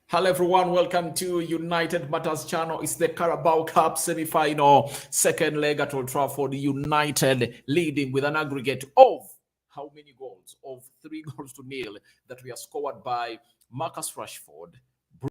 Hello everyone, welcome to United Matters channel. It's the Carabao Cup semi-final, second leg at Old Trafford. United leading with an aggregate of how many goals? Of 3 goals to 0 that we are scored by Marcus Rashford,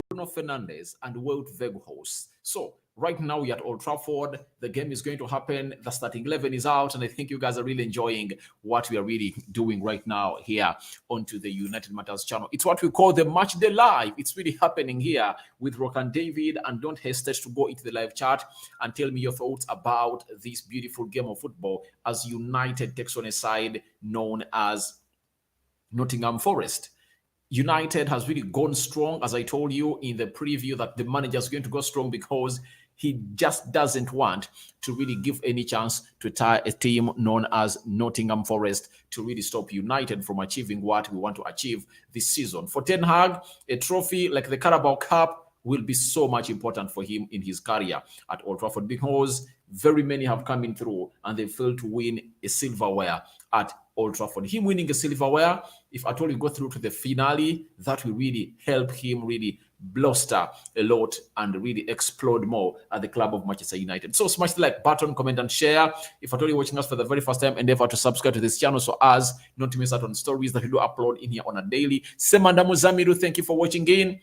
Bruno Fernandes, and Wout Weghorst. So right now we are at Old Trafford. The game is going to happen. The starting 11 is out, and I think you guys are really enjoying what we are really doing right now here onto the United Matters channel. It's what we call the Matchday Live. It's really happening here with Rock and David, and don't hesitate to go into the live chat and tell me your thoughts about this beautiful game of football as United takes on a side known as Nottingham Forest. United has really gone strong, as I told you in the preview, that the manager is going to go strong because he just doesn't want to really give any chance to a team known as Nottingham Forest to really stop United from achieving what we want to achieve this season. For Ten Hag, a trophy like the Carabao Cup will be so much important for him in his career at Old Trafford because very many have come in through and they failed to win a silverware at Old Trafford. Him winning a silverware, if at all you go through to the finale, that will really help him really bluster a lot and really explode more at the club of Manchester United. So smash the like button, comment and share. If at all you're watching us for the very first time, endeavor to subscribe to this channel so as not to miss out on stories that we do upload in here on a daily. Semanda Muzamiru, thank you for watching in.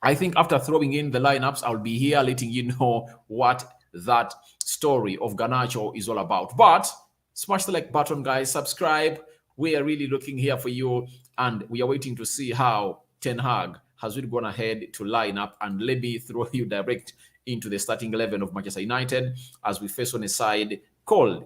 I think after throwing in the lineups, I'll be here letting you know what that story of Garnacho is all about. But smash the like button, guys. Subscribe. We are really looking here for you, and we are waiting to see how Ten Hag has really gone ahead to line up. And let me throw you direct into the starting 11 of Manchester United as we face on a side called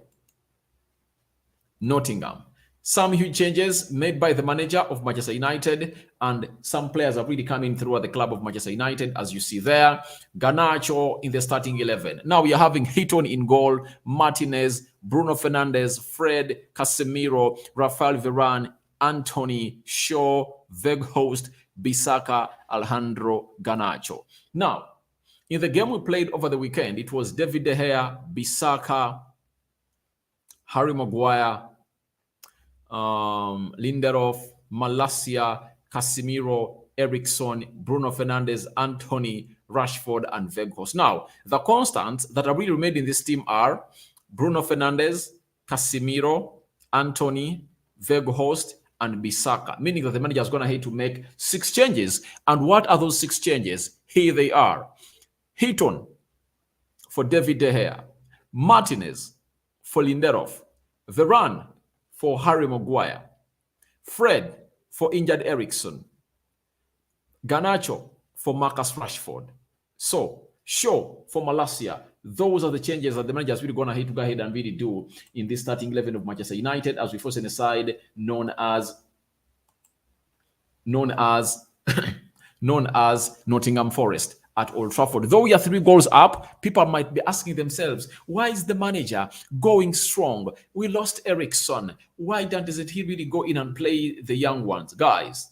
Nottingham. Some huge changes made by the manager of Manchester United, and some players have really come in through at the club of Manchester United, as you see there. Garnacho in the starting 11. Now we are having Heaton in goal, Martinez, Bruno Fernandes, Fred, Casemiro, Rafael Varane, Anthony, Shaw, Weghorst, Bissaka, Alejandro Garnacho. Now, in the game we played over the weekend, it was David De Gea, Bissaka, Harry Maguire, Lindelof, Malacia, Casemiro, Eriksson, Bruno Fernandes, Anthony, Rashford, and Weghorst. Now, the constants that are really remained in this team are Bruno Fernandes, Casemiro, Anthony, Weghorst, and Bissaka, meaning that the manager is going to have to make 6 changes. And what are those 6 changes? Here they are. Heaton for David De Gea, Martinez for Lindelof, Varane for Harry Maguire, Fred for injured Eriksson, Garnacho for Marcus Rashford, so Shaw for Malacia. Those are the changes that the manager is really going to have to go ahead and really do in this starting 11 of Manchester United as we force in a side known as Nottingham Forest at Old Trafford. Though we are 3 goals up, people might be asking themselves, why is the manager going strong? We lost Eriksson. Why doesn't he really go in and play the young ones? Guys,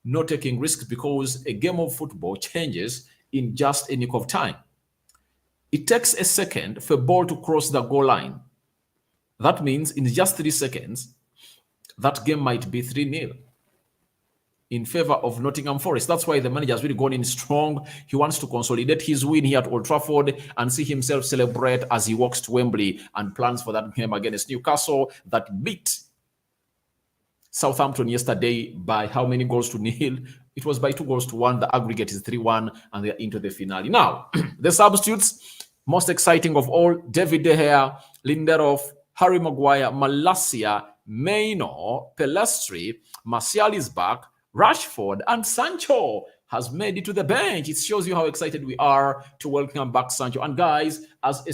not taking risks because a game of football changes in just a nick of time. It takes a second for a ball to cross the goal line. That means in just 3 seconds, that game might be 3-0. in favor of Nottingham Forest. That's why the manager has really gone in strong. He wants to consolidate his win here at Old Trafford and see himself celebrate as he walks to Wembley and plans for that game against Newcastle that beat Southampton yesterday by how many goals to nil? It was by 2-1. The aggregate is 3-1, and they're into the finale. Now, the substitutes, most exciting of all, David De Gea, Lindelof, Harry Maguire, Malacia, Maino, Pelestri, Martial is back, Rashford, and Sancho has made it to the bench. It shows you how excited we are to welcome back Sancho. And guys, as a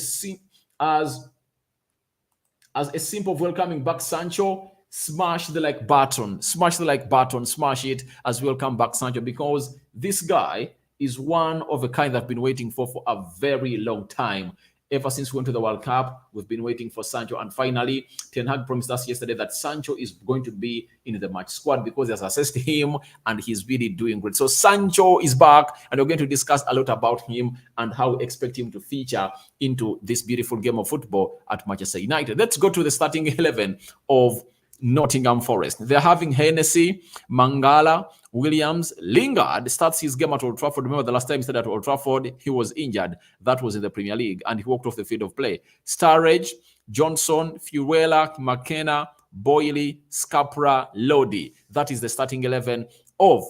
simple welcoming back Sancho, smash the like button, smash the like button, smash it as we welcome back Sancho, because this guy is one of a kind that I've been waiting for a very long time. Ever since we went to the World Cup, we've been waiting for Sancho. And finally, Ten Hag promised us yesterday that Sancho is going to be in the match squad because he has assessed him and he's really doing great. So Sancho is back, and we're going to discuss a lot about him and how we expect him to feature into this beautiful game of football at Manchester United. Let's go to the starting 11 of Nottingham Forest. They're having Hennessy, Mangala, Williams. Lingard starts his game at Old Trafford. Remember the last time he started at Old Trafford, he was injured. That was in the Premier League, and he walked off the field of play. Sturridge, Johnson, Furuela, McKenna, Boyle, Scapra, Lodi. That is the starting 11 of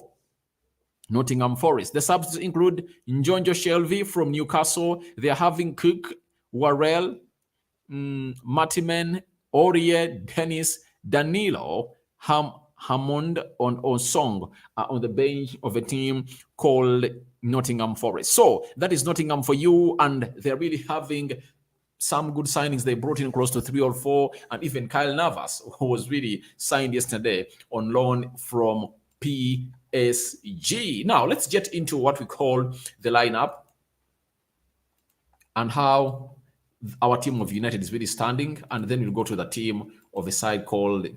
Nottingham Forest. The subs include Njonjo Shelby from Newcastle. They are having Cook, Warrell, Matimen, Aurier, Dennis, Danilo, Hammond on Song on the bench of a team called Nottingham Forest. So that is Nottingham for you, and they're really having some good signings. They brought in close to 3 or 4, and even Kyle Navas, who was really signed yesterday on loan from PSG. Now, let's get into what we call the lineup and how our team of United is really standing, and then we'll go to the team of a side called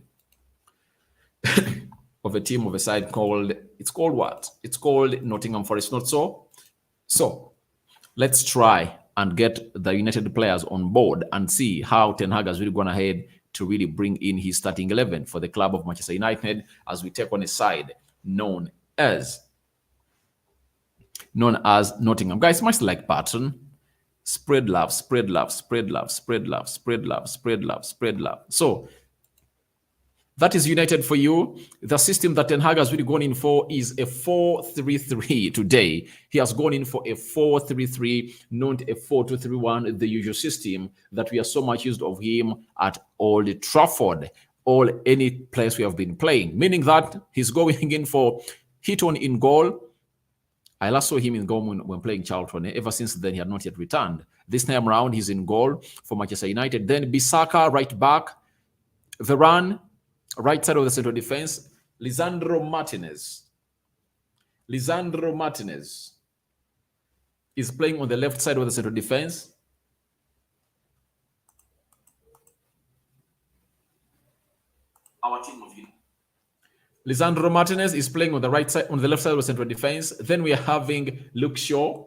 it's called what? It's called Nottingham Forest, not so? So let's try and get the United players on board and see how Ten Hag has really gone ahead to really bring in his starting 11 for the club of Manchester United as we take on a side known as Nottingham. Guys, much like pattern. Spread love, spread love, spread love, spread love, spread love, spread love, spread love. So that is United for you. The system that Ten Hag has really gone in for is a 4-3-3 today. He has gone in for a 4-3-3, not a 4-2-3-1, the usual system that we are so much used of him at Old Trafford or any place we have been playing. Meaning that he's going in for Heaton in goal. I last saw him in goal when playing Charlton. Ever since then, he had not yet returned. This time around, he's in goal for Manchester United. Then Bissaka, right back. Varane, right side of the central defense. Lisandro Martinez is playing on the left side of the central defense. Our team of you. Lisandro Martinez is playing on the right side, on the left side of the central defense. Then we are having Luke Shaw.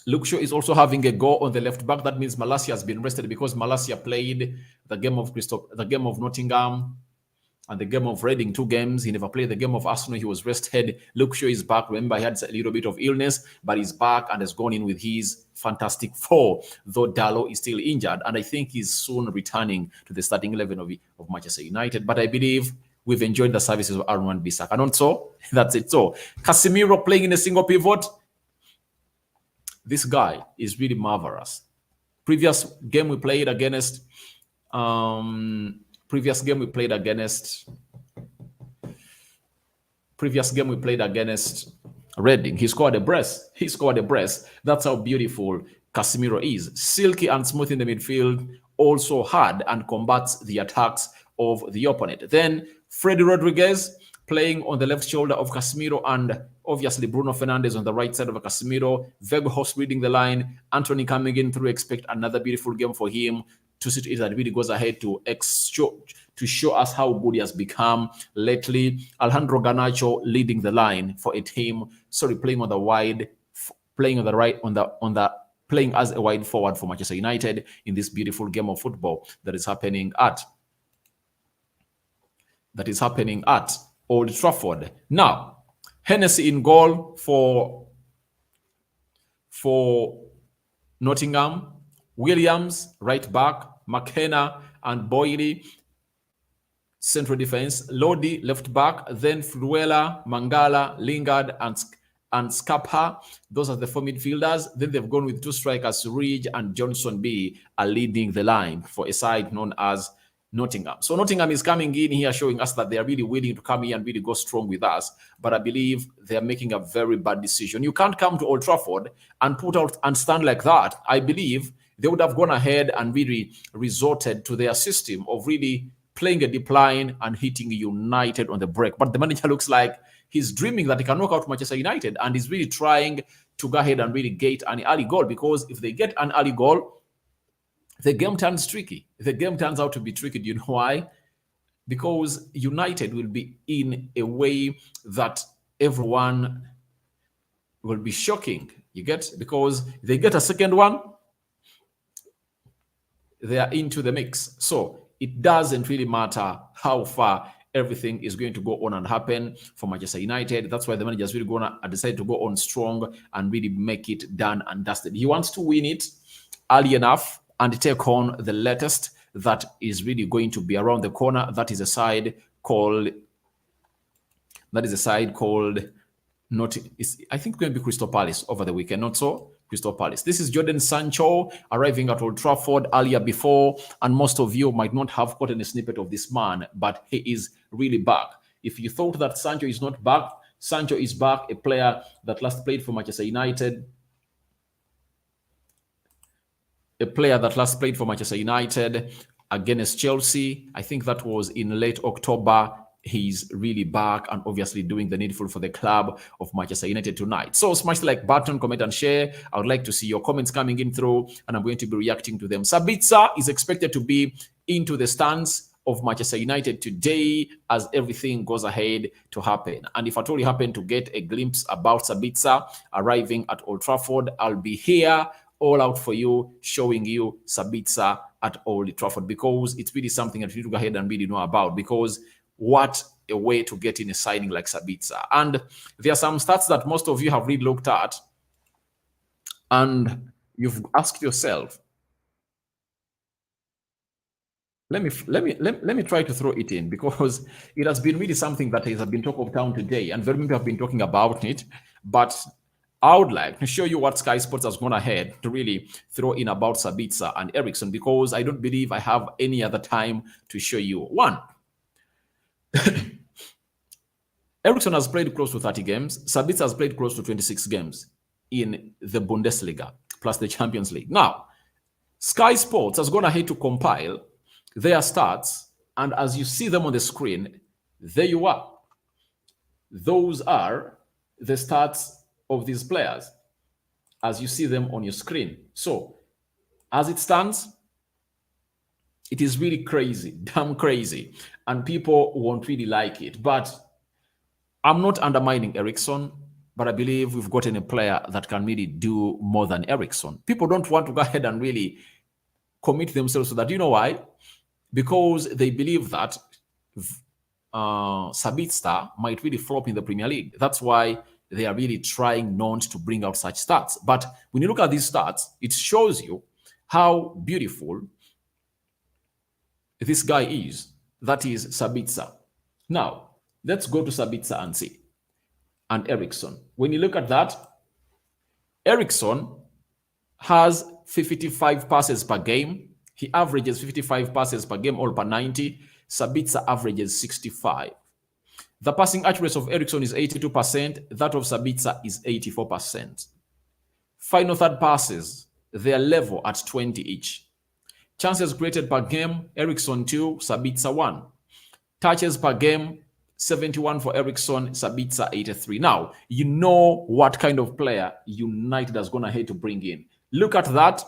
Luke Shaw is also having a goal on the left back. That means Malacia has been rested because Malacia played the game of Nottingham and the game of Reading, 2 games. He never played the game of Arsenal. He was rested. Luke Shaw is back. Remember, he had a little bit of illness, but he's back and has gone in with his fantastic 4, though Dalot is still injured. And I think he's soon returning to the starting 11 of Manchester United. But I believe we've enjoyed the services of Aaron Wan-Bissaka. And also, that's it. So, Casemiro playing in a single pivot. This guy is really marvelous. Previous game we played against Reading. He scored a brace. That's how beautiful Casemiro is. Silky and smooth in the midfield, also hard and combats the attacks of the opponent. Then Freddy Rodriguez playing on the left shoulder of Casemiro, and obviously Bruno Fernandes on the right side of Casemiro. Weghorst reading the line. Anthony coming in through. Expect another beautiful game for him to sit it and really goes ahead to show us how good he has become lately. Alejandro Garnacho leading the line for a team. Playing on the wide, playing as a wide forward for Manchester United in this beautiful game of football that is happening at Old Trafford. Now, Hennessy in goal for Nottingham. Williams, right back. McKenna and Boyle, central defense. Lodi, left back. Then Furuela, Mangala, Lingard, and Scapa. Those are the 4 midfielders. Then they've gone with 2 strikers. Ridge and Johnson B are leading the line for a side known as Nottingham. So Nottingham is coming in here showing us that they are really willing to come here and really go strong with us. But I believe they are making a very bad decision. You can't come to Old Trafford and put out and stand like that. I believe they would have gone ahead and really resorted to their system of really playing a deep line and hitting United on the break. But the manager looks like he's dreaming that he can knock out Manchester United, and he's really trying to go ahead and really get an early goal, because if they get an early goal, the game turns tricky. The game turns out to be tricky. Do you know why? Because United will be in a way that everyone will be shocking. You get? Because they get a second one, they are into the mix. So it doesn't really matter how far everything is going to go on and happen for Manchester United. That's why the manager is really going to decide to go on strong and really make it done and dusted. He wants to win it early enough and take on the latest that is really going to be around the corner. That is a side called not, I think it's going to be Crystal Palace over the weekend, not so? Crystal Palace. This is Jadon Sancho arriving at Old Trafford earlier before, and most of you might not have gotten a snippet of this man, but he is really back. If you thought that Sancho is not back, Sancho is back, a player that last played for Manchester United. Against Chelsea. I think that was in late October. He's really back and obviously doing the needful for the club of Manchester United tonight. So smash the like button, comment and share. I would like to see your comments coming in through, and I'm going to be reacting to them. Sabitzer is expected to be into the stands of Manchester United today as everything goes ahead to happen. And if at all you happen to get a glimpse about Sabitzer arriving at Old Trafford, I'll be here all out for you, showing you Sabitzer at Old Trafford, because it's really something that you need to go ahead and really know about, because what a way to get in a signing like Sabitzer. And there are some stats that most of you have really looked at, and you've asked yourself, let me try to throw it in, because it has been really something that has been talk of town today, and very many people have been talking about it. But I would like to show you what Sky Sports has gone ahead to really throw in about Sabitzer and Eriksen, because I don't believe I have any other time to show you. One, Eriksen has played close to 30 games. Sabitzer has played close to 26 games in the Bundesliga, plus the Champions League. Now, Sky Sports has gone ahead to compile their stats, and as you see them on the screen, there you are. Those are the stats of these players as you see them on your screen. So, as it stands, it is really crazy, damn crazy, and people won't really like it. But I'm not undermining Eriksen, but I believe we've gotten a player that can really do more than Eriksen. People don't want to go ahead and really commit themselves to that. You know why? Because they believe that Sabitzer might really flop in the Premier League. That's why they are really trying not to bring out such stats. But when you look at these stats, it shows you how beautiful this guy is. That is Sabitzer. Now, let's go to Sabitzer and see. And Eriksen. When you look at that, Eriksen has 55 passes per game. He averages 55 passes per game, all per 90. Sabitzer averages 65. The passing accuracy of Eriksen is 82%. That of Sabitzer is 84%. Final third passes, they are level at 20 each. Chances created per game, Eriksen 2, Sabitzer 1. Touches per game, 71 for Eriksen, Sabitzer 83. Now, you know what kind of player United has gone ahead to bring in. Look at that.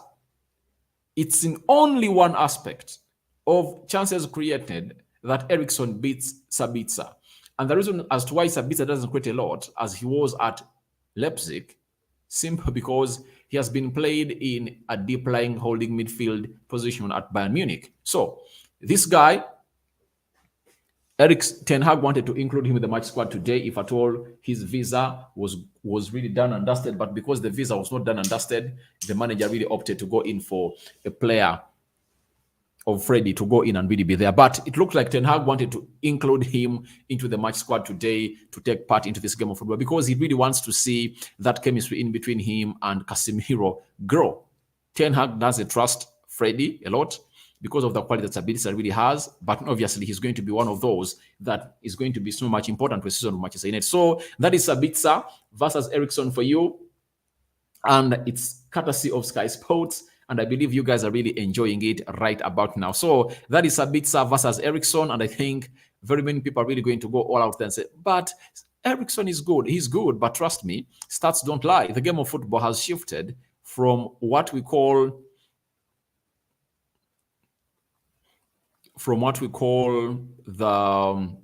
It's in only one aspect of chances created that Eriksen beats Sabitzer. And the reason as to why Sabitzer doesn't create a lot, as he was at Leipzig, simple because he has been played in a deep-lying holding midfield position at Bayern Munich. So this guy, Erik Ten Hag wanted to include him in the match squad today, if at all his visa was really done and dusted. But because the visa was not done and dusted, the manager really opted to go in for a player of Freddie to go in and really be there. But it looked like Ten Hag wanted to include him into the match squad today to take part into this game of football, because he really wants to see that chemistry in between him and Casemiro grow. Ten Hag doesn't trust Freddie a lot because of the quality that Sabitzer really has, but obviously he's going to be one of those that is going to be so much important for the season of Manchester United. So that is Sabitzer versus Eriksen for you, and it's courtesy of Sky Sports. And I believe you guys are really enjoying it right about now. So that is Sabitzer versus Eriksen. And I think very many people are really going to go all out there and say, but Eriksen is good. He's good. But trust me, stats don't lie. The game of football has shifted from what we call the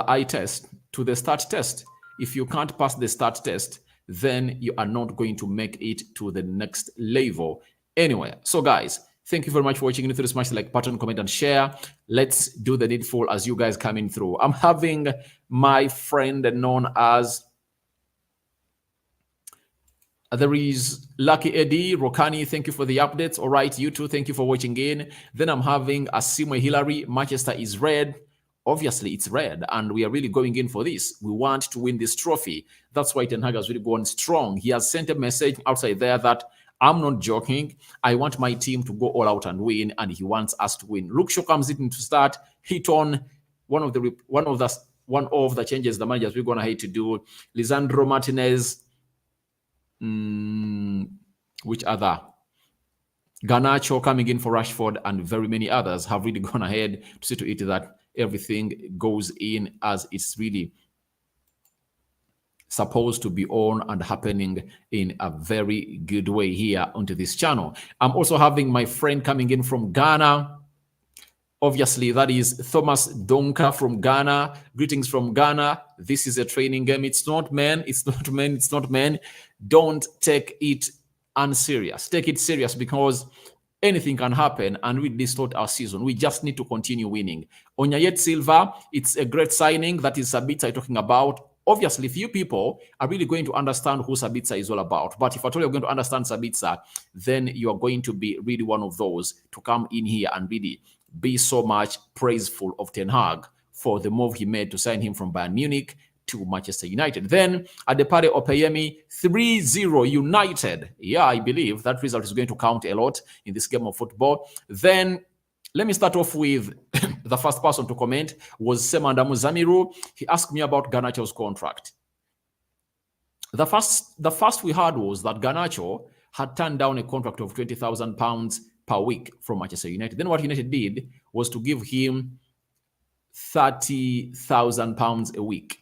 eye test to the start test. If you can't pass the start test, then you are not going to make it to the next level anyway. So guys, Thank you very much for watching. Through smash the like button, comment, and share. Let's do the needful as you guys come in through. I'm having my friend known as there is Lucky Eddie, Rokani, thank you for the updates. All right, you too, thank you for watching in. Then I'm having Asimwe Hillary, Manchester is red. Obviously, it's red, and we are really going in for this. We want to win this trophy. That's why Ten Hag has really gone strong. He has sent a message outside there that I'm not joking. I want my team to go all out and win, and he wants us to win. Luke Shaw comes in to start, hit on one of the changes the managers we're going to hate to do. Lisandro Martinez. Which other? Garnacho coming in for Rashford, and very many others have really gone ahead to see to it that everything goes in as it's really supposed to be on and happening in a very good way here onto this channel. I'm also having my friend coming in from Ghana. Obviously, that is Thomas Donka from Ghana. Greetings from Ghana. This is a training game. It's not men. It's not men. It's not men. Don't take it unserious. Take it serious because anything can happen and we distort our season. We just need to continue winning. Onyayet Silva, it's a great signing. That is Sabitzer talking about. Obviously, few people are really going to understand who Sabitzer is all about. But if at all you're going to understand Sabitzer, then you are going to be really one of those to come in here and really be so much praiseful of Ten Hag for the move he made to sign him from Bayern Munich to Manchester United. Then Adepare Opeyemi, 3-0 United. Yeah, I believe that result is going to count a lot in this game of football. Then let me start off with the first person to comment was Semanda Muzamiru. He asked me about Garnacho's contract. The first we heard was that Garnacho had turned down a contract of £20,000 per week from Manchester United. Then what United did was to give him £30,000 a week.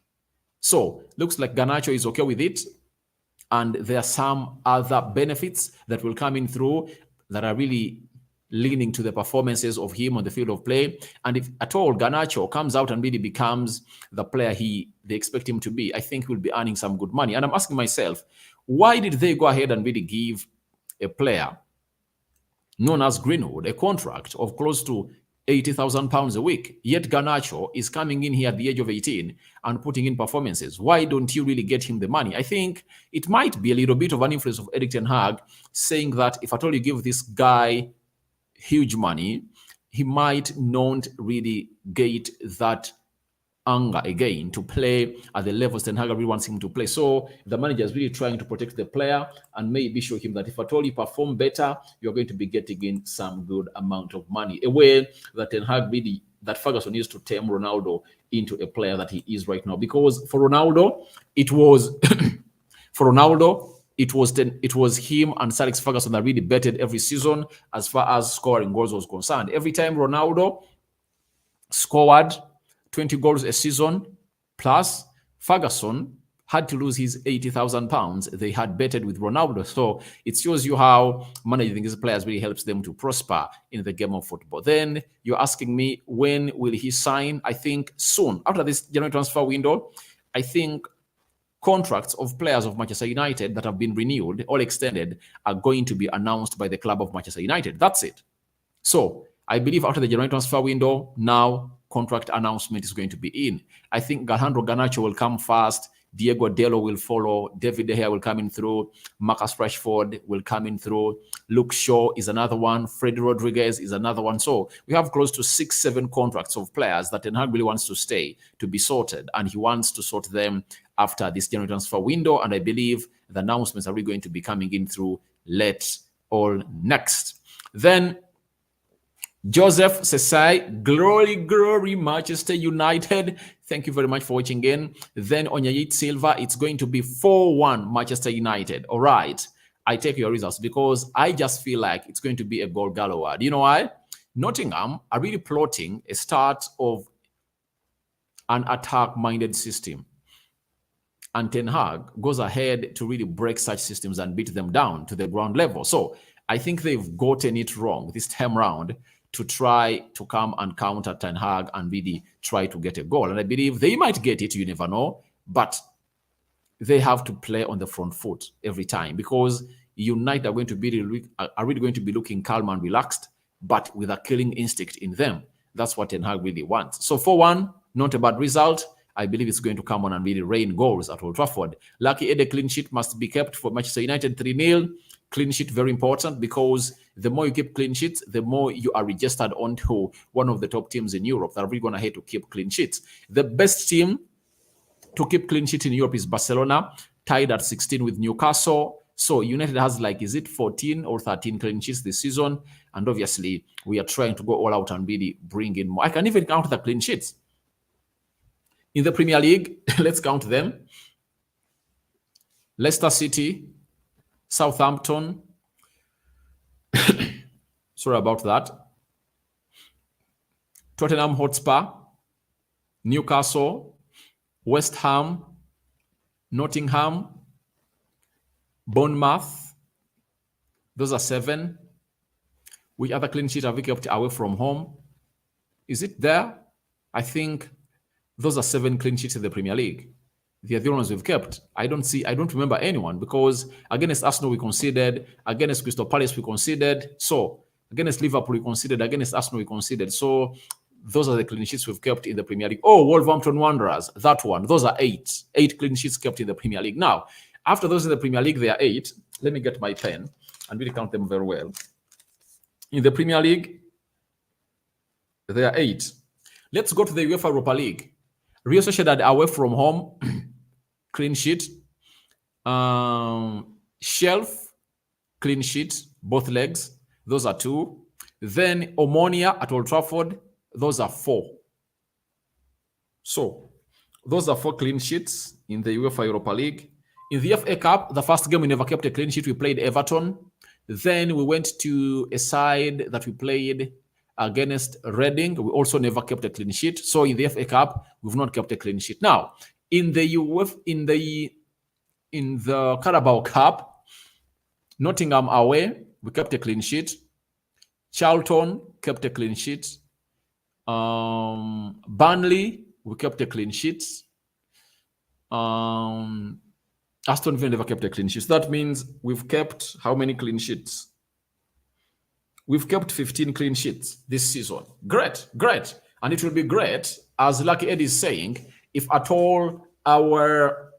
So looks like Garnacho is okay with it. And there are some other benefits that will come in through that are really leaning to the performances of him on the field of play. And if at all Garnacho comes out and really becomes the player they expect him to be, I think he'll be earning some good money. And I'm asking myself, why did they go ahead and really give a player known as Greenwood a contract of close to £80,000 a week? Yet Garnacho is coming in here at the age of 18 and putting in performances. Why don't you really get him the money? I think it might be a little bit of an influence of Erik ten Hag saying that if at all you give this guy huge money, he might not really get that anger again to play at the levels Ten Hag really wants him to play. So the manager is really trying to protect the player and maybe show him that if at all you perform better, you're going to be getting in some good amount of money. A way that Ten Hag really, that Ferguson needs to turn Ronaldo into a player that he is right now. Because for Ronaldo, it was it was him and Sir Alex Ferguson that really betted every season as far as scoring goals was concerned. Every time Ronaldo scored 20 goals a season, plus Ferguson had to lose his £80,000 they had betted with Ronaldo. So it shows you how managing these players really helps them to prosper in the game of football. Then you're asking me, when will he sign? I think soon. After this January transfer window, I think contracts of players of Manchester United that have been renewed or extended are going to be announced by the club of Manchester United. That's it. So I believe after the January transfer window, now contract announcement is going to be in. I think Alejandro Garnacho will come first. Diego Dello will follow. David De Gea will come in through. Marcus Rashford will come in through. Luke Shaw is another one. Freddy Rodriguez is another one. So we have close to 6-7 contracts of players that Ten Hag really wants to stay to be sorted. And he wants to sort them after this January transfer window. And I believe the announcements are really going to be coming in through late or next. Then Joseph Sesai, glory, Manchester United. Thank you very much for watching in. Then Onyayit Silva, it's going to be 4-1 Manchester United. All right. I take your results because I just feel like it's going to be a goal galore. Do you know why? Nottingham are really plotting a start of an attack-minded system. And Ten Hag goes ahead to really break such systems and beat them down to the ground level. So I think they've gotten it wrong this time round to try to come and counter Ten Hag and really try to get a goal. And I believe they might get it, you never know, but they have to play on the front foot every time because United are really going to be looking calm and relaxed but with a killing instinct in them. That's what Ten Hag really wants. So 4-1, not a bad result. I believe it's going to come on and really rain goals at Old Trafford. Lucky Ede clean sheet must be kept for Manchester United 3-0. Clean sheet very important, because the more you keep clean sheets, the more you are registered onto one of the top teams in Europe that are really going to have to keep clean sheets. The best team to keep clean sheet in Europe is Barcelona, tied at 16 with Newcastle. So United has, like, is it 14 or 13 clean sheets this season? And obviously, we are trying to go all out and really bring in more. I can even count the clean sheets. In the Premier League, let's count them. Leicester City, Southampton. Sorry about that. Tottenham Hotspur, Newcastle, West Ham, Nottingham, Bournemouth. Those are 7. Which other clean sheet have we kept away from home? Is it there? I think those are 7 clean sheets in the Premier League. The other ones we've kept. I don't remember anyone, because against Arsenal we conceded, against Crystal Palace we conceded, so against Liverpool we conceded, against Arsenal we conceded. So those are the clean sheets we've kept in the Premier League. Oh, Wolverhampton Wanderers, that one. Those are 8 clean sheets kept in the Premier League. Now, after those in the Premier League, there are 8. Let me get my pen and really count them very well. In the Premier League, there are 8. Let's go to the UEFA Europa League. Real Sociedad away from home, clean sheet. Shelf, clean sheet, both legs. Those are 2. Then Omonia at Old Trafford. Those are 4. So those are 4 clean sheets in the UEFA Europa League. In the FA Cup, the first game we never kept a clean sheet. We played Everton. Then we went to a side that we played against Reading. We also never kept a clean sheet. So in the FA Cup, we've not kept a clean sheet. Now, in the Carabao Cup, Nottingham away, we kept a clean sheet. Charlton kept a clean sheet. Burnley, we kept a clean sheet. Aston Villa never kept a clean sheet. So that means we've kept how many clean sheets? We've kept 15 clean sheets this season. Great. And it will be great, as Lucky Ed is saying, if at all our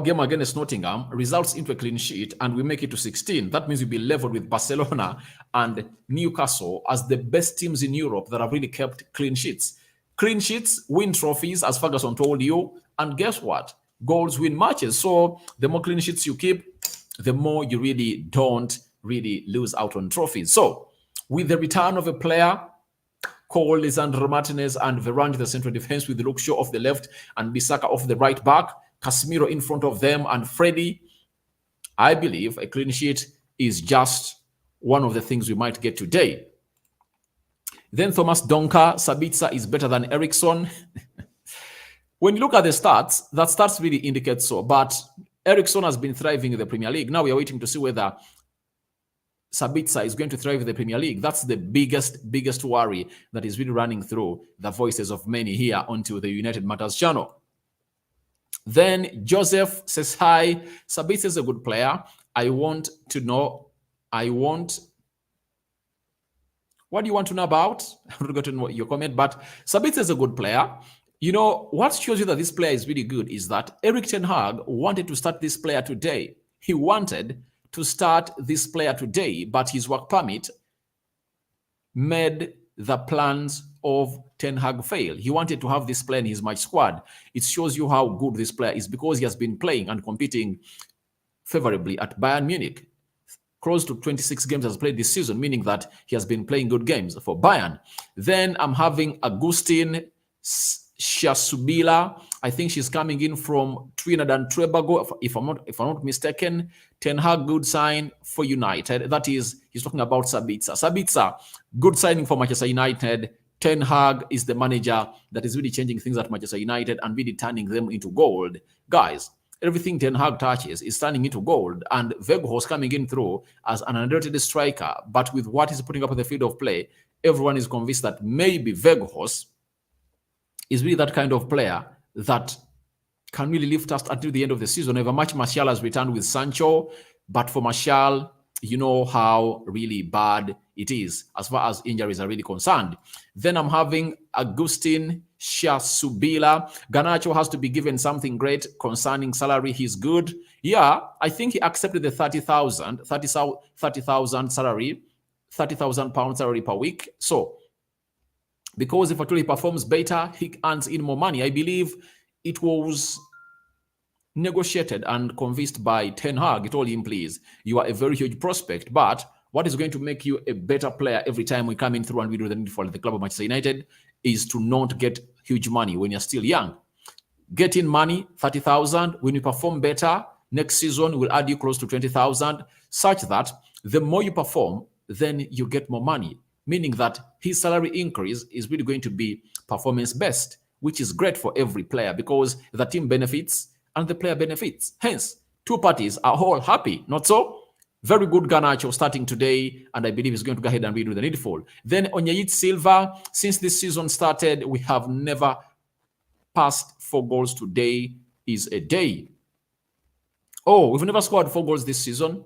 game against Nottingham results into a clean sheet and we make it to 16, that means we'll be leveled with Barcelona and Newcastle as the best teams in Europe that have really kept clean sheets. Clean sheets win trophies, as Ferguson told you, and guess what? Goals win matches. So the more clean sheets you keep, the more you really don't really lose out on trophies. So with the return of a player called Lisandro Martinez and Varane, the central defense, with Luke Shaw off the left and Bissaka off the right back, Casemiro in front of them, and Freddie, I believe a clean sheet is just one of the things we might get today. Then Thomas Donker, Sabitzer is better than Eriksson. When you look at the stats, that stats really indicate so. But Eriksson has been thriving in the Premier League. Now we are waiting to see whether Sabitzer is going to thrive in the Premier League. That's the biggest worry that is really running through the voices of many here onto the United Matters channel. Then Joseph says, hi, Sabitzer is a good player. What do you want to know about? I'm not going to know your comment, but Sabitzer is a good player. You know, what shows you that this player is really good is that Erik ten Hag wanted to start this player today. He wanted to start this player today, but his work permit made the plans of Ten Hag fail. He wanted to have this player in his match squad. It shows you how good this player is because he has been playing and competing favorably at Bayern Munich. Close to 26 games has played this season, meaning that he has been playing good games for Bayern. Then I'm having Agustin Shasubila. I think she's coming in from Trinidad and Tobago, if I'm not mistaken. Ten Hag, good sign for United. That is, he's talking about Sabitzer. Sabitzer, good signing for Manchester United. Ten Hag is the manager that is really changing things at Manchester United and really turning them into gold. Guys, everything Ten Hag touches is turning into gold, and Weghorst coming in through as an underrated striker, but with what he's putting up on the field of play, everyone is convinced that maybe Weghorst is really that kind of player that can really lift us until the end of the season. Eva Martial has returned with Sancho, but for Martial, you know how really bad it is as far as injuries are really concerned. Then I'm having Agustin Shasubila. Garnacho has to be given something great concerning salary. He's good. Yeah, I think he accepted the 30,000 salary, 30,000 pounds salary per week. So, because if actually he performs better, he earns in more money. I believe it was negotiated and convinced by Ten Hag. He told him, please, you are a very huge prospect, but what is going to make you a better player every time we come in through and we do the needful at the club of Manchester United is to not get huge money when you're still young. Get in money, 30,000. When you perform better, next season will add you close to 20,000, such that the more you perform, then you get more money, meaning that his salary increase is really going to be performance-based, which is great for every player because the team benefits and the player benefits. Hence, two parties are all happy, not so? Very good Garnacho starting today, and I believe he's going to go ahead and redo the needful. Then Onyeit Silva, since this season started, we have never passed 4 goals. Today is a day. Oh, we've never scored 4 goals this season.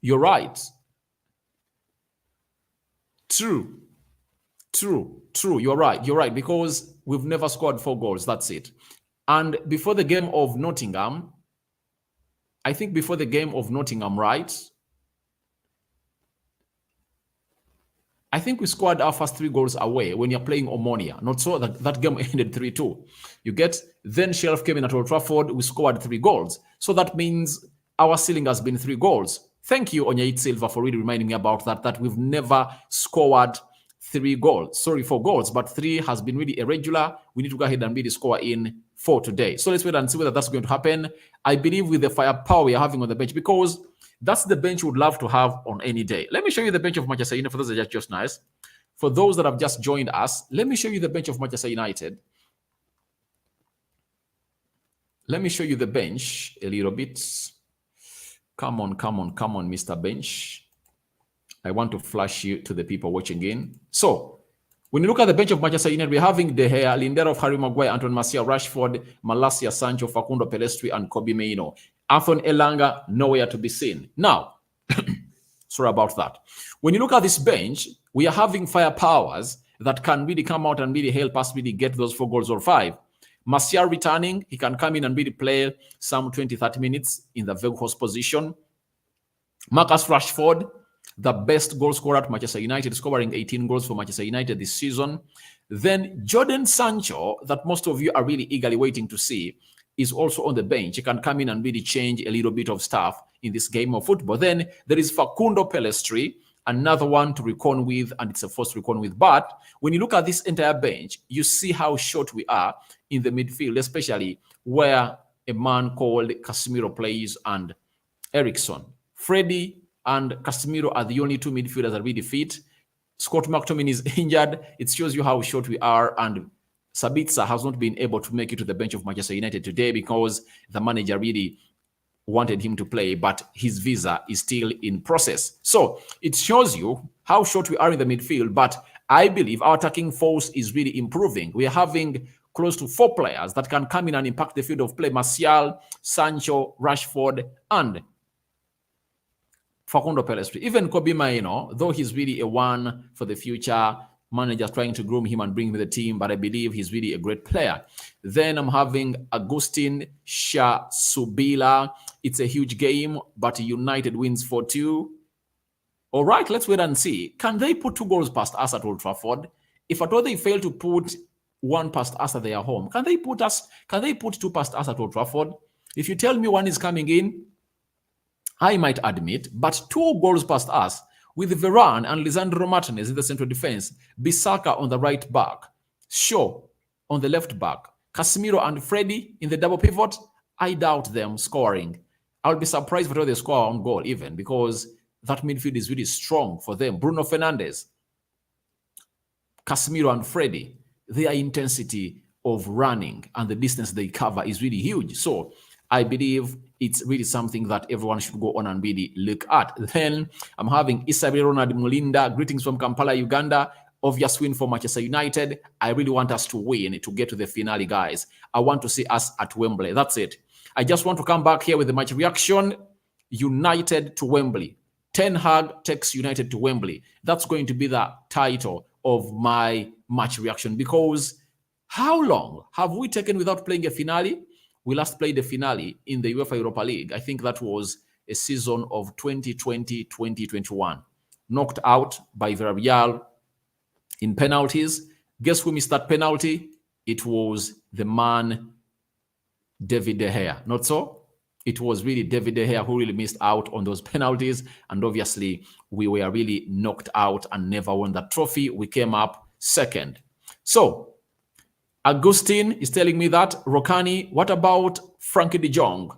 You're right. True. You're right, because we've never scored 4 goals. That's it. And before the game of Nottingham, I think before the game of Nottingham, right? I think we scored our first 3 goals away when you're playing Omonia. Not so that game ended 3-2. You get, then Sheriff came in at Old Trafford, we scored 3 goals. So that means our ceiling has been 3 goals. Thank you, Onyeit Silva, for really reminding me about that we've never scored 3 goals. Sorry, 4 goals, but 3 has been really irregular. We need to go ahead and really score in 4 today. So let's wait and see whether that's going to happen. I believe with the firepower we are having on the bench, because that's the bench we would love to have on any day. Let me show you the bench of Manchester United for those that are just nice. For those that have just joined us, let me show you the bench of Manchester United. Let me show you the bench a little bit. Come on, Mr. Bench. I want to flash you to the people watching in. So, when you look at the bench of Manchester United, we're having De Gea, Lindelof, Harry Maguire, Anton Martial, Rashford, Malacia, Sancho, Facundo Pellistri, and Kobe Mainoo. Anthony Elanga, nowhere to be seen. Now, sorry about that. When you look at this bench, we are having firepowers that can really come out and really help us really get those 4 goals or 5. Martial returning, he can come in and really play some 20-30 minutes in the Weghorst position. Marcus Rashford, the best goal scorer at Manchester United, scoring 18 goals for Manchester United this season. Then Jadon Sancho, that most of you are really eagerly waiting to see, is also on the bench. He can come in and really change a little bit of stuff in this game of football. Then there is Facundo Pellistri, another one to reckon with, and it's a force to reckon with. But when you look at this entire bench, you see how short we are in the midfield, especially where a man called Casemiro plays and Eriksen. Freddie and Casemiro are the only 2 midfielders that are really fit. Scott McTominay is injured. It shows you how short we are, and Sabitzer has not been able to make it to the bench of Manchester United today because the manager really wanted him to play, but his visa is still in process. So it shows you how short we are in the midfield, but I believe our attacking force is really improving. We are having close to 4 players that can come in and impact the field of play. Martial, Sancho, Rashford, and Facundo Pellistri. Even Kobe Mainoo, though he's really a one for the future, manager trying to groom him and bring him to the team, but I believe he's really a great player. Then I'm having Agustin Shasubila. It's a huge game, but United wins 4-2. All right, let's wait and see. Can they put 2 goals past us at Old Trafford? If at all they fail to put 1 past us at their home, can they put 2 past us at Old Trafford? If you tell me 1 is coming in, I might admit, but 2 goals past us with Varane and Lisandro Martinez in the central defense, Bissaka on the right back, Shaw on the left back, Casemiro and Freddie in the double pivot, I doubt them scoring. I'll be surprised if they score on goal even, because that midfield is really strong for them. Bruno Fernandes, Casemiro and Freddie, their intensity of running and the distance they cover is really huge. So I believe it's really something that everyone should go on and really look at. Then I'm having Isabel Ronald Mulinda. Greetings from Kampala, Uganda. Obvious win for Manchester United. I really want us to win to get to the finale, guys. I want to see us at Wembley. That's it. I just want to come back here with the match reaction. United to Wembley. Ten Hag takes United to Wembley. That's going to be the title of my match reaction, because how long have we taken without playing a finale? We last played a finale in the UEFA Europa League. I think that was a season of 2020-2021. Knocked out by Villarreal in penalties. Guess who missed that penalty? It was the man David De Gea. Not so? It was really David De Gea who really missed out on those penalties. And obviously, we were really knocked out and never won that trophy. We came up second. So, Agustin is telling me that. Rokani, what about Frankie de Jong?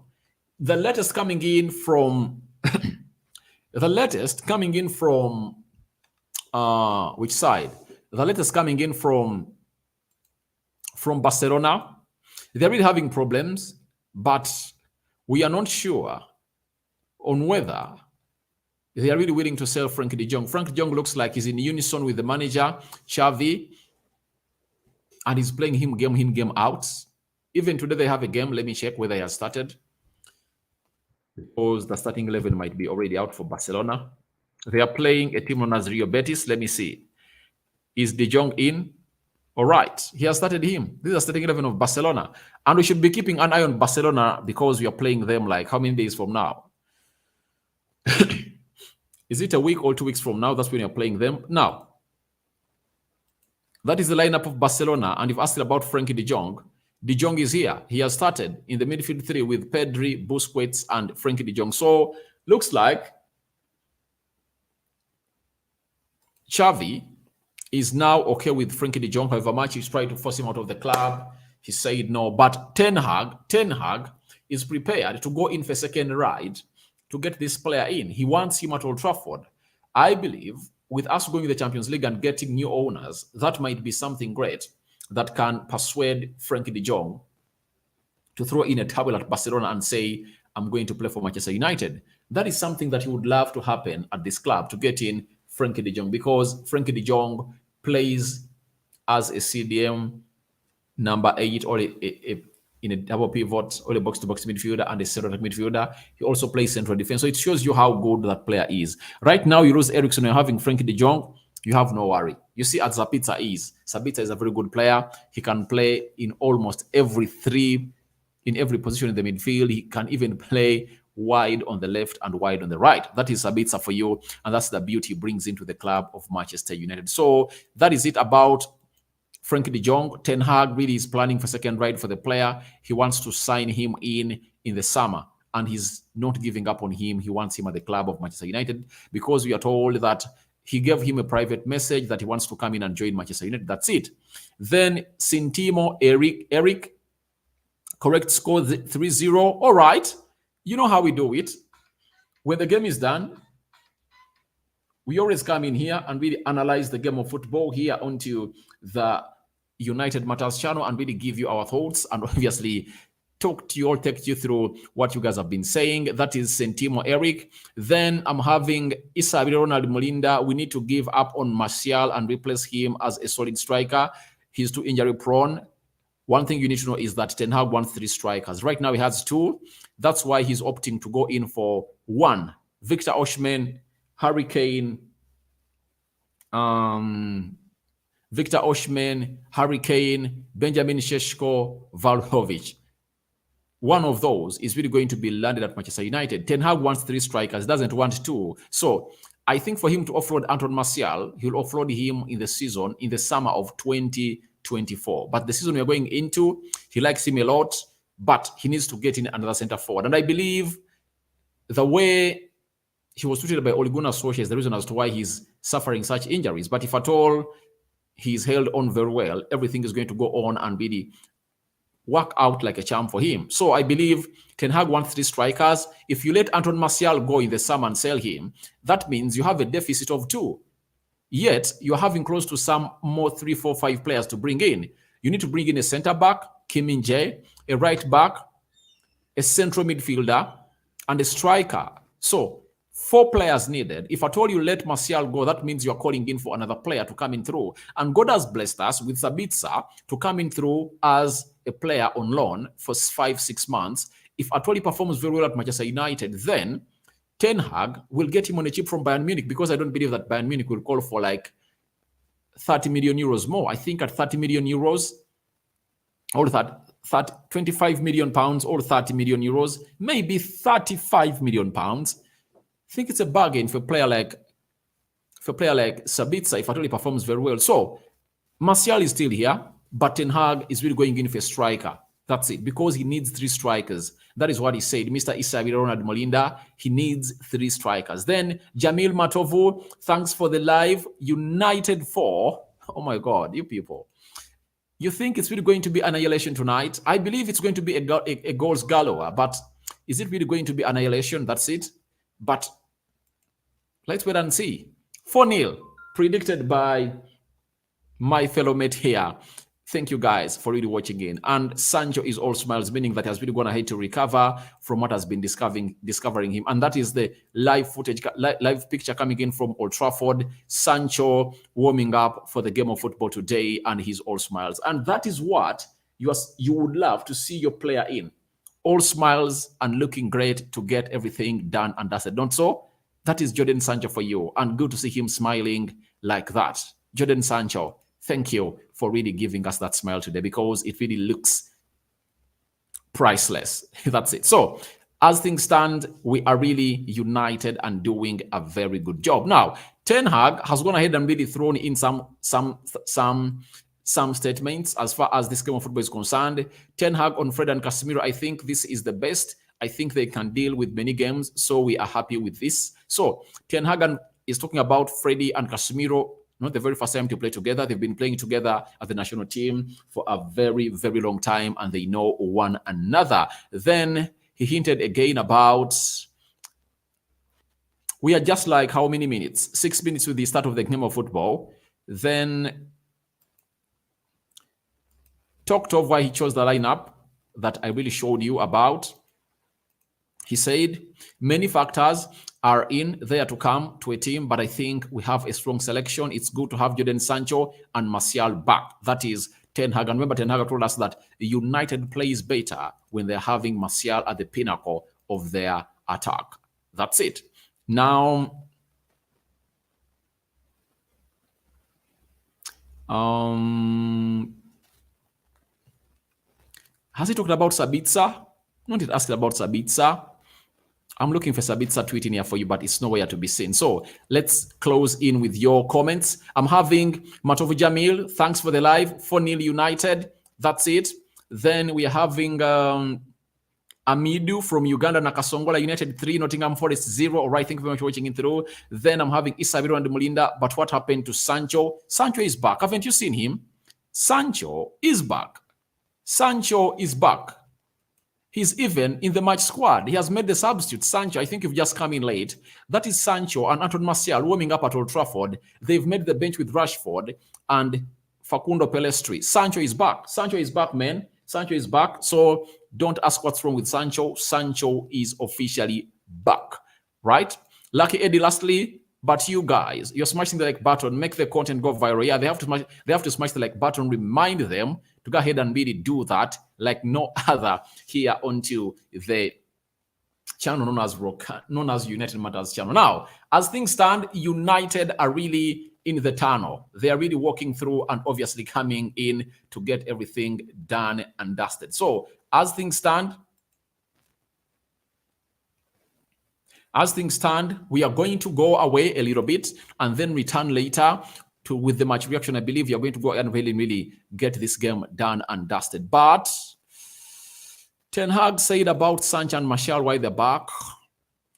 The latest coming in from which side? The latest coming in from Barcelona. They're really having problems, but we are not sure on whether they are really willing to sell Frankie de Jong. Frankie de Jong looks like he's in unison with the manager, Xavi, and he's playing him game in, game out. Even today they have a game. Let me check whether he has started, because the starting 11 might be already out for Barcelona. They are playing a team known as Rio Betis. Let me see. Is De Jong in? All right. He has started him. This is the starting 11 of Barcelona. And we should be keeping an eye on Barcelona, because we are playing them like how many days from now? Is it a week or 2 weeks from now? That's when you're playing them. Now, that is the lineup of Barcelona. And if asked about Frankie de Jong is here. He has started in the midfield three with Pedri, Busquets, and Frankie de Jong. So, looks like Xavi is now okay with Frankie de Jong. However much he's trying to force him out of the club, he said no. But Ten Hag is prepared to go in for a second ride to get this player in. He wants him at Old Trafford. I believe with us going to the Champions League and getting new owners, that might be something great that can persuade Frankie de Jong to throw in a towel at Barcelona and say, I'm going to play for Manchester United. That is something that he would love to happen at this club, to get in Frankie de Jong, because Frankie de Jong plays as a CDM number 8 or in a double pivot or a box-to-box midfielder and a central midfielder. He also plays central defense. So it shows you how good that player is. Right now, you lose Eriksen, you're having Frankie de Jong, you have no worry. You see as Sabitzer is. Sabitzer is a very good player. He can play in almost every position in the midfield. He can even play wide on the left and wide on the right. That is Sabitzer for you, and that's the beauty he brings into the club of Manchester United. So that is it about Frankie de Jong. Ten Hag really is planning for second ride for the player. He wants to sign him in the summer, and he's not giving up on him. He wants him at the club of Manchester United, because we are told that he gave him a private message that he wants to come in and join Manchester United. That's it. Then Sintimo Eric, correct score 3-0. All right. You know how we do it. When the game is done, we always come in here and really analyze the game of football here onto the United Matters channel and really give you our thoughts and obviously talk to you or take you through what you guys have been saying. That is Sentimo Eric. Then I'm having Isabel Ronald Molinda. We need to give up on Martial and replace him as a solid striker. He's too injury prone. One thing you need to know is that Ten Hag wants 3 strikers. Right now he has 2. That's why he's opting to go in for 1. Victor Osimhen, Harry Kane, Benjamin Šeško, Vlahović. One of those is really going to be landed at Manchester United. Ten Hag wants 3 strikers, doesn't want 2. So I think for him to offload Anton Martial, he'll offload him in the summer of 2024. But the season we're going into, he likes him a lot, but he needs to get in another center forward. And I believe the way he was treated by Ole Gunnar Solskjaer is the reason as to why he's suffering such injuries. But if at all he's held on very well, everything is going to go on and really work out like a charm for him. So I believe Ten Hag wants 3 strikers. If you let Anton Martial go in the summer and sell him, that means you have a deficit of 2. Yet you're having close to some more 3, 4, 5 players to bring in. You need to bring in a center back, Kim Min-jae, a right back, a central midfielder, and a striker. So 4 players needed. If at all you let Martial go, that means you're calling in for another player to come in through. And God has blessed us with Sabitzer to come in through as a player on loan for 5-6 months. If at all he performs very well at Manchester United, then Ten Hag will get him on a cheap from Bayern Munich, because I don't believe that Bayern Munich will call for like 30 million euros more. I think at 30 million euros, or that 25 million pounds or 30 million euros, maybe 35 million pounds. I think it's a bargain for a player like Sabitzer if at all he performs very well. So Martial is still here, but Ten Hag is really going in for a striker. That's it, because he needs 3 strikers. That is what he said. Mr. Isabel Ronald Molinda, he needs 3 strikers. Then Jamil Matovu, thanks for the live. United 4. Oh my God, you people. You think it's really going to be annihilation tonight? I believe it's going to be a goals galore, but is it really going to be annihilation? That's it. But let's wait and see. 4-0, predicted by my fellow mate here. Thank you guys for really watching in. And Sancho is all smiles, meaning that he has really gone ahead to recover from what has been discovering him. And that is the live footage, live picture coming in from Old Trafford. Sancho warming up for the game of football today, and he's all smiles. And that is what you would love to see your player in. All smiles and looking great to get everything done and dusted. Don't so? That is Jadon Sancho for you. And good to see him smiling like that. Jadon Sancho, thank you for really giving us that smile today, because it really looks priceless. That's it. So as things stand, we are really united and doing a very good job. Now, Ten Hag has gone ahead and really thrown in some statements as far as this game of football is concerned. Ten Hag on Fred and Casemiro, I think this is the best. I think they can deal with many games, so we are happy with this. So Ten Hag is talking about Freddie and Casemiro. Not the very first time to play together. They've been playing together at the national team for a very, very long time, and they know one another. Then he hinted again about, we are just like how many minutes? 6 minutes with the start of the game of football. Then talked of why he chose the lineup that I really showed you about. He said many factors are in there to come to a team, but I think we have a strong selection. It's good to have Jadon Sancho and Martial back. That is Ten Hag. And remember, Ten Hag told us that United plays better when they're having Martial at the pinnacle of their attack. That's it. Now, has he talked about Sabitzer? Not it asked about Sabitzer. I'm looking for Sabitzer tweet in here for you, but it's nowhere to be seen. So let's close in with your comments. I'm having Matovu Jamil, thanks for the live. 4-0 United. That's it. Then we are having Amidu from Uganda, Nakasongola United 3, Nottingham Forest 0. All right, thank you very much for watching in through. Then I'm having Isabel and Molinda. But what happened to Sancho? Sancho is back. Haven't you seen him? Sancho is back. Sancho is back. He's even in the match squad. He has made the substitute. Sancho, I think you've just come in late. That is Sancho and Anton Martial warming up at Old Trafford. They've made the bench with Rashford and Facundo Pelestri. Sancho is back. Sancho is back, man. Sancho is back. So don't ask what's wrong with Sancho. Sancho is officially back, right? Lucky Eddie, lastly, but you guys, you're smashing the like button. Make the content go viral. Yeah, they have to smash the like button. Remind them to go ahead and really do that like no other here onto the channel known as United Matters channel. Now, as things stand, United are really in the tunnel. They are really walking through and obviously coming in to get everything done and dusted. So as things stand, we are going to go away a little bit and then return later with the match reaction. I believe you're going to go and really get this game done and dusted. But Ten Hag said about Sancho and Martial why they're back.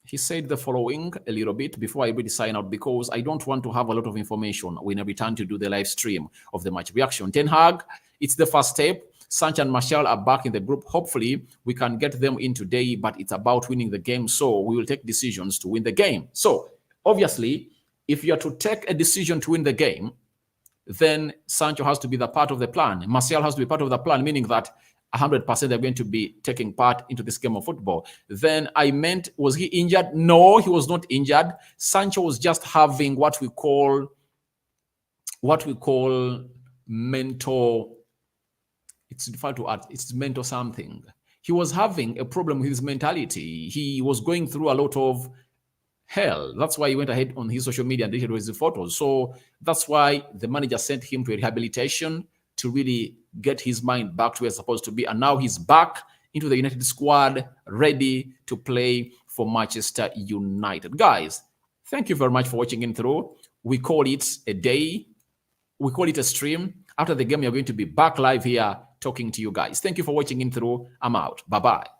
He said the following a little bit before I really sign out, because I don't want to have a lot of information when I return to do the live stream of the match reaction. Ten Hag, it's the first step. Sancho and Martial are back in the group. Hopefully, we can get them in today, but it's about winning the game. So we will take decisions to win the game. So obviously, if you are to take a decision to win the game, then Sancho has to be the part of the plan. Martial has to be part of the plan, meaning that 100% they're going to be taking part into this game of football. Then I meant, was he injured? No, he was not injured. Sancho was just having what we call mental. It's difficult to add. It's mental something. He was having a problem with his mentality. He was going through a lot of hell. That's why he went ahead on his social media and deleted his photos. So that's why the manager sent him to a rehabilitation to really get his mind back to where it's supposed to be. And now he's back into the United squad, ready to play for Manchester United. Guys, thank you very much for watching in through. We call it a day. We call it a stream. After the game, you're going to be back live here talking to you guys. Thank you for watching in through. I'm out. Bye-bye.